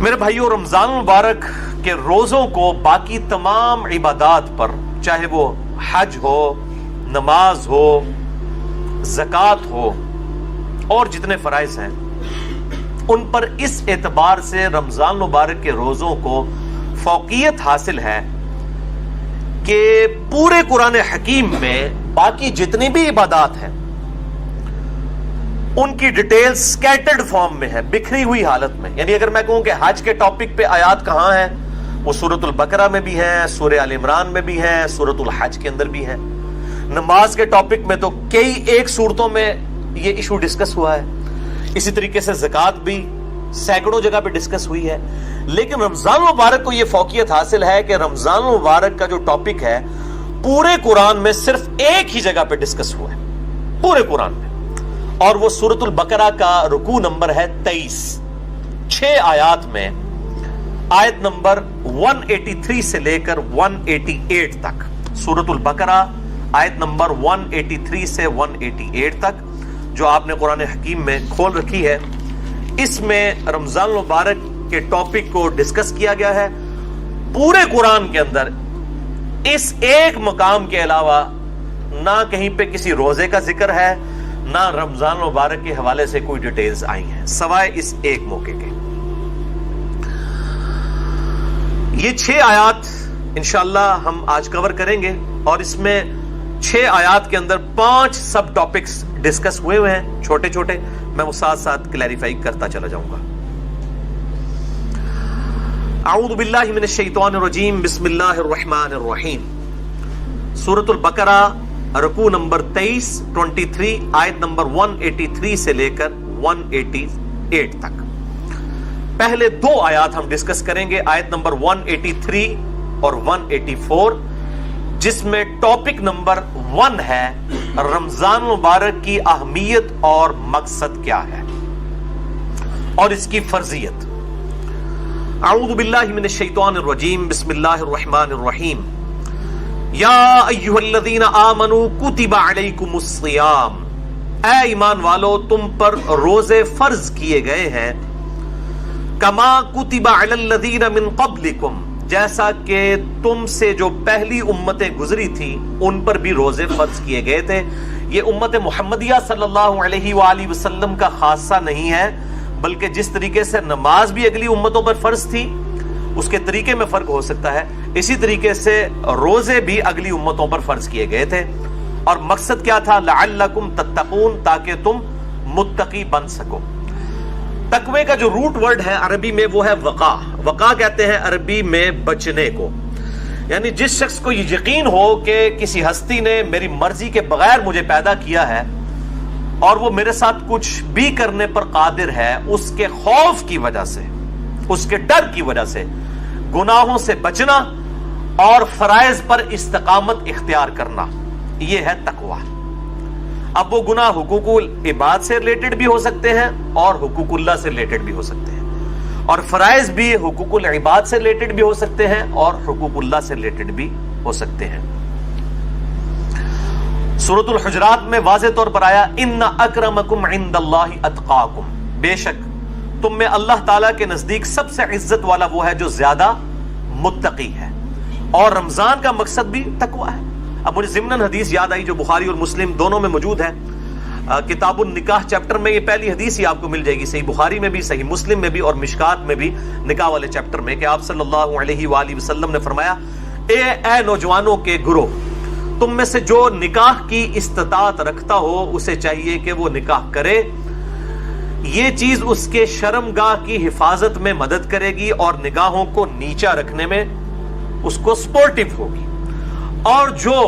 میرے بھائیوں، رمضان المبارک کے روزوں کو باقی تمام عبادات پر، چاہے وہ حج ہو، نماز ہو، زکوٰۃ ہو اور جتنے فرائض ہیں، ان پر اس اعتبار سے رمضان المبارک کے روزوں کو فوقیت حاصل ہے کہ پورے قرآن حکیم میں باقی جتنی بھی عبادات ہیں ان کی ڈیٹیل سکیٹرڈ فارم میں ہے، بکھری ہوئی حالت میں. یعنی اگر میں کہوں کہ حج کے ٹاپک پہ آیات کہاں ہیں، وہ سورۃ البقرہ میں بھی ہیں، سورہ آل عمران میں بھی ہیں، سورۃ الحج کے اندر بھی ہیں. نماز کے ٹاپک میں تو کئی ایک صورتوں میں یہ ایشو ڈسکس ہوا ہے. اسی طریقے سے زکوٰۃ بھی سینکڑوں جگہ پہ ڈسکس ہوئی ہے. لیکن رمضان المبارک کو یہ فوقیت حاصل ہے کہ رمضان المبارک کا جو ٹاپک ہے پورے قرآن میں صرف ایک ہی جگہ پہ ڈسکس ہوا ہے، پورے قرآن میں، اور وہ سورۃ البقرہ کا رکوع نمبر ہے 23. 6 آیات میں آیت نمبر 183 سے لے کر 188 تک. سورۃ البقرہ آیت نمبر 183 سے 188 تک جو آپ نے قرآن حکیم میں کھول رکھی ہے، اس میں رمضان المبارک کے ٹاپک کو ڈسکس کیا گیا ہے. پورے قرآن کے اندر اس ایک مقام کے علاوہ نہ کہیں پہ کسی روزے کا ذکر ہے، نہ رمضان مبارک کے حوالے سے کوئی ڈیٹیلز آئی ہیں سوائے اس ایک موقع کے. یہ 6 آیات انشاءاللہ ہم آج کور کریں گے، اور اس میں 6 آیات کے اندر 5 سب ٹاپکس ڈسکس ہوئے ہیں چھوٹے چھوٹے. میں وہ ساتھ ساتھ کلیریفائی کرتا چلا جاؤں گا. اعوذ باللہ من الشیطان الرجیم، بسم اللہ الرحمن الرحیم. سورۃ البقرہ رکوع نمبر 23 آیت نمبر 183 سے لے کر 188 تک. پہلے 2 آیات ہم ڈسکس کریں گے، آیت نمبر 183 اور 184، جس میں ٹاپک نمبر 1 ہے رمضان مبارک کی اہمیت اور مقصد کیا ہے اور اس کی فرضیت. اعوذ باللہ من الشیطان الرجیم، بسم اللہ الرحمن الرحیم. یا ایھا الذین آمنوا کتب علیکم الصیام، اے ایمان والو تم پر روزے فرض کیے گئے ہیں. کما کتب علی الذین من قبلکم، جیسا کہ تم سے جو پہلی امتیں گزری تھی ان پر بھی روزے فرض کیے گئے تھے. یہ امت محمدیہ صلی اللہ علیہ وآلہ وسلم کا خاصہ نہیں ہے، بلکہ جس طریقے سے نماز بھی اگلی امتوں پر فرض تھی، اس کے طریقے میں فرق ہو سکتا ہے، اسی طریقے سے روزے بھی اگلی امتوں پر فرض کیے گئے تھے. اور مقصد کیا تھا؟ لعلکم تتقون، تاکہ تم متقی بن سکو. تقوی کا جو روٹ ورڈ ہے عربی میں وہ ہے وقا. وقا کہتے ہیں عربی میں بچنے کو. یعنی جس شخص کو یہ یقین ہو کہ کسی ہستی نے میری مرضی کے بغیر مجھے پیدا کیا ہے اور وہ میرے ساتھ کچھ بھی کرنے پر قادر ہے، اس کے خوف کی وجہ سے، اس کے ڈر کی وجہ سے گناہوں سے بچنا اور فرائض پر استقامت اختیار کرنا، یہ ہے تقوی. اب وہ گناہ حقوق العباد سے ریلیٹڈ بھی ہو سکتے ہیں اور حقوق اللہ سے ریلیٹڈ بھی ہو سکتے ہیں، اور فرائض بھی حقوق العباد سے ریلیٹڈ بھی ہو سکتے ہیں اور حقوق اللہ سے ریلیٹڈ بھی ہو سکتے ہیں. سورۃ الحجرات میں واضح طور پر آیا ان اکرمکم عند اللہ اتقاکم، بے شک تم میں اللہ تعالیٰ کے نزدیک سب سے عزت والا وہ ہے جو زیادہ متقی ہے. اور رمضان کا مقصد بھی تقوی ہے. اب مجھے ضمناً حدیث یاد آئی جو بخاری اور مسلم دونوں میں موجود ہے. کتاب النکاح چیپٹر میں یہ پہلی حدیث ہی آپ کو مل جائے گی، صحیح بخاری میں بھی، صحیح مسلم میں بھی اور مشکات میں بھی، نکاح والے چیپٹر میں، کہ آپ صلی اللہ علیہ وآلہ وسلم نے فرمایا، اے نوجوانوں کے گروہ، تم میں سے جو نکاح کی استطاعت رکھتا ہو اسے چاہیے کہ وہ نکاح کرے. یہ چیز اس کے شرمگاہ کی حفاظت میں مدد کرے گی اور نگاہوں کو نیچا رکھنے میں اس کو سپورٹیو ہوگی. اور جو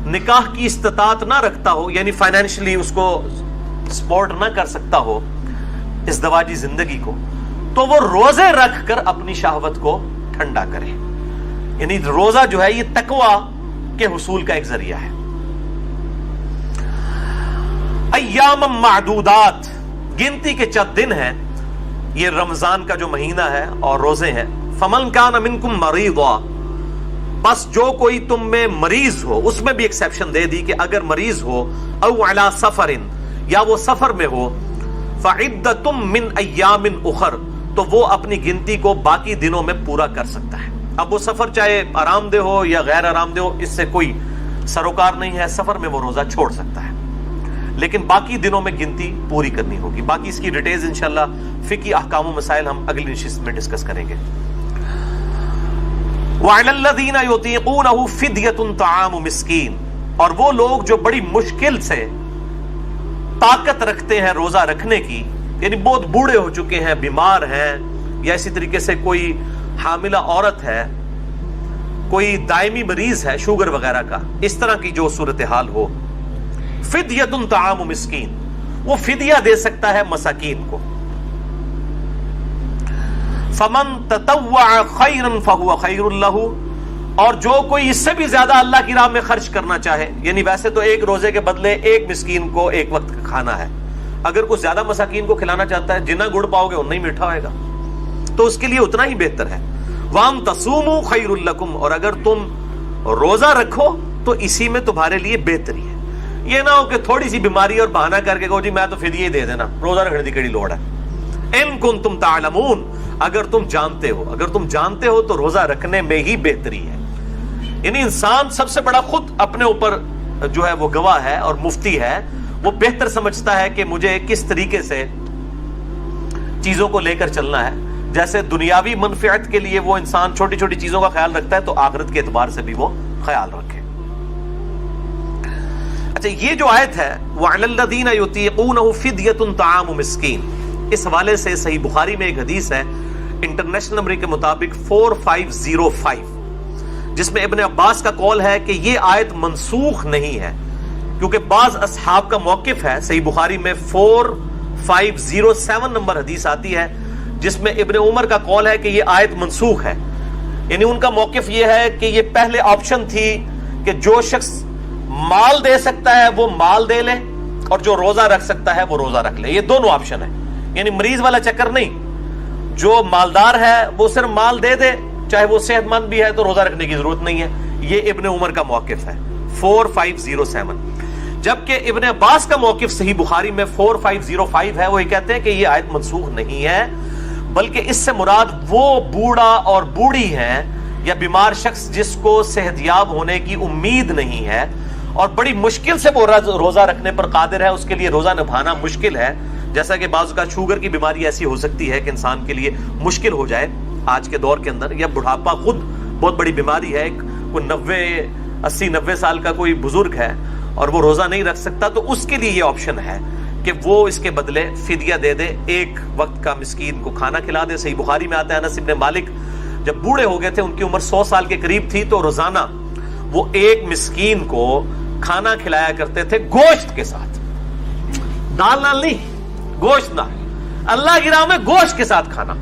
نکاح کی استطاعت نہ رکھتا ہو، یعنی فائنینشلی اس کو سپورٹ نہ کر سکتا ہو ازدواجی زندگی کو، تو وہ روزے رکھ کر اپنی شہوت کو ٹھنڈا کرے. یعنی روزہ جو ہے یہ تقوی کے حصول کا ایک ذریعہ ہے. ایام معدودات، گنتی کے چند دن ہیں، یہ رمضان کا جو مہینہ ہے اور روزے ہیں. فمن کان منکم مریضا، بس جو کوئی تم میں مریض ہو، اس میں بھی ایکسیپشن دے دی کہ اگر مریض ہو، او علی سفر، یا وہ سفر میں ہو، فعدۃ من ایام اخر، تو وہ اپنی گنتی کو باقی دنوں میں پورا کر سکتا ہے. اب وہ سفر چاہے آرام دہ ہو یا غیر آرام دہ ہو، اس سے کوئی سروکار نہیں ہے. سفر میں وہ روزہ چھوڑ سکتا ہے، لیکن باقی دنوں میں گنتی پوری کرنی ہوگی. باقی اس کی ڈیٹیلز انشاءاللہ فقہی احکام و مسائل ہم اگلی نشست میں ڈسکس کریں گے. وَعَلَى الَّذِينَ يُطِيقُونَهُ فِدْيَةٌ طَعَامُ مِسْكِينٍ، اور وہ لوگ جو بڑی مشکل سے طاقت رکھتے ہیں روزہ رکھنے کی، یعنی بہت بوڑھے ہو چکے ہیں، بیمار ہیں، یا اسی طریقے سے کوئی حاملہ عورت ہے، کوئی دائمی مریض ہے شوگر وغیرہ کا، اس طرح کی جو صورتحال ہو، فدیۃ طعام مسکین، وہ فدیہ دے سکتا ہے مساکین کو. فمن تطوع خیرا فہو خیر لہ، اور جو کوئی اس سے بھی زیادہ اللہ کی راہ میں خرچ کرنا چاہے، یعنی ویسے تو ایک روزے کے بدلے ایک مسکین کو ایک وقت کا کھانا ہے، اگر کچھ زیادہ مساکین کو کھلانا چاہتا ہے، جتنا گڑ پاؤ گے اتنا ہی میٹھا ہوئے گا، تو اس کے لیے اتنا ہی بہتر ہے. وَأَن تَصُومُوا خَيْرٌ لَكُمْ، اور اگر تم روزہ رکھو تو اسی میں تمہارے لیے بہتری ہے. یہ نہ ہو کہ تھوڑی سی بیماری اور بہانہ کر کے کہو جی میں تو فدیہ ہی دے دینا، روزہ رکھنے کی کڑی لوڑ ہے. اِن كُنتُمْ تَعْلَمُونَ، اگر تم جانتے ہو تو روزہ رکھنے میں ہی بہتری ہے. یعنی انسان سب سے بڑا خود اپنے اوپر جو ہے وہ گواہ ہے اور مفتی ہے، وہ بہتر سمجھتا ہے کہ مجھے کس طریقے سے چیزوں کو لے کر چلنا ہے. جیسے دنیاوی منفعت کے لیے وہ انسان چھوٹی چھوٹی چیزوں کا خیال رکھتا ہے، تو آخرت کے اعتبار سے بھی وہ خیال رکھے. اچھا، یہ جو آیت ہے وَعَلَى الَّذِينَ يُطِيقُونَهُ فِدْيَةٌ طَعَامُ مِسْكِينٍ، اس حوالے سے صحیح بخاری میں ایک حدیث ہے انٹرنیشنل نمبر کے مطابق 4505، جس میں ابن عباس کا قول ہے کہ یہ آیت منسوخ نہیں ہے، کیونکہ بعض اصحاب کا موقف ہے. صحیح بخاری میں 4507 نمبر حدیث آتی ہے جس میں ابن عمر کا قول ہے کہ یہ آیت منسوخ ہے. یعنی ان کا موقف یہ ہے کہ یہ پہلے آپشن تھی کہ جو شخص مال دے سکتا ہے وہ مال دے لے، اور جو روزہ رکھ سکتا ہے وہ روزہ رکھ لے. یہ دونوں آپشن ہے، یعنی مریض والا چکر نہیں. جو مالدار ہے وہ صرف مال دے دے، چاہے وہ صحت مند بھی ہے تو روزہ رکھنے کی ضرورت نہیں ہے. یہ ابن عمر کا موقف ہے 4507. جبکہ ابن عباس کا موقف صحیح بخاری میں 4505 ہے، وہ یہ کہتے ہیں کہ یہ آیت منسوخ نہیں ہے، بلکہ اس سے مراد وہ بوڑھا اور بوڑھی ہیں یا بیمار شخص جس کو صحت یاب ہونے کی امید نہیں ہے اور بڑی مشکل سے وہ روزہ رکھنے پر قادر ہے، اس کے لیے روزہ نبھانا مشکل ہے. جیسا کہ بعض کا شوگر کی بیماری ایسی ہو سکتی ہے کہ انسان کے لیے مشکل ہو جائے آج کے دور کے اندر، یا بڑھاپا خود بہت بڑی بیماری ہے، کوئی 80-90 سال کا کوئی بزرگ ہے اور وہ روزہ نہیں رکھ سکتا، تو اس کے لیے یہ آپشن ہے کہ وہ اس کے بدلے فدیہ دے دے، ایک وقت کا مسکین کو کھانا کھلا دے. صحیح بخاری میں آتا ہے انس بن مالک جب بوڑھے ہو گئے تھے، ان کی عمر 100 سال کے قریب تھی، تو روزانہ وہ ایک مسکین کو کھانا کھلایا کرتے تھے گوشت کے ساتھ، دال نال نہیں، گوشت نہ، اللہ کی راہ میں گوشت کے ساتھ کھانا.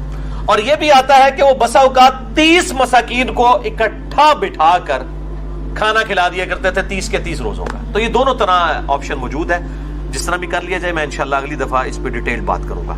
اور یہ بھی آتا ہے کہ وہ بسا اوقات 30 مساکین کو اکٹھا بٹھا کر کھانا کھلا دیا کرتے تھے 30 کے 30 روزوں کا. تو یہ دونوں طرح آپشن موجود ہے، جس طرح بھی کر لیا جائے. میں انشاءاللہ اگلی دفعہ اس پہ ڈیٹیل بات کروں گا.